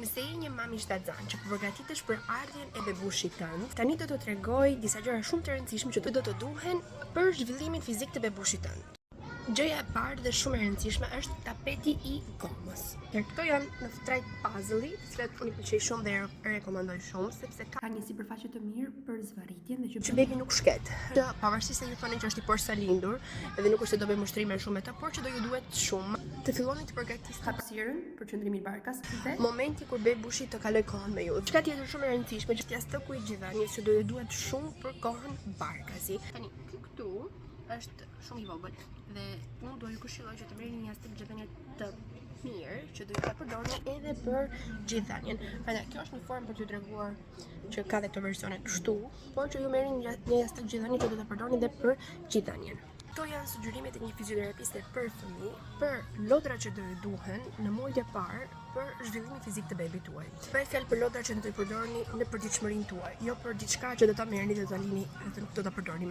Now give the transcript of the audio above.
Nëse je një mami shtatzan që përgatitesh për ardhjen e bebushit tënd, tani do të tregoj disa gjëra shumë të rëndësishme që do të duhen për zhvillimin fizik të bebushit tënd. Gjëja e parë dhe shumë e rëndësishme është tapeti i gomës. Këto janë në trajt puzzle-i, të cilat unë i pëlqej shumë dhe rekomandoj shumë sepse ka një sipërfaqe të mirë për zvarritjen dhe që bebi nuk shket. Pavarësisht se ju thonin që është i porsalindur, edhe nuk është se do bëjmë ushtrime shumë me të, por që do ju duhet shumë të filloni të përgatisni hapësirën për qëndrimin barkas dhe momenti kur bebushi të kaloj kohën me ju. Çka tjetër shumë e rëndësishme që t'ia stokuj gjithanies që do ju duhet shumë për kohën barkasi. Tani këtu është shumë i vogël dhe unë do ju këshilloj që të merrni një jashtëk gjithënie të mirë që do ju ta përdorni edhe për gjithënien. Prandaj kjo është një formë për t'ju treguar që ka dhe këto versione kështu, por që ju merrni një jashtëk gjithënie që do ta përdorni edhe për gjithënien. Këto janë sugjerimet e një fizioterapiste për fëmijë, për lodrat që do ju duhen në muajt e parë për zhvillimin fizik të bebit tuaj. Bëj fjalë për lodrat që do të përdorni në përditshmërinë tuaj, jo për diçka që do ta merrni dhe do ta lini dhe do ta përdorni.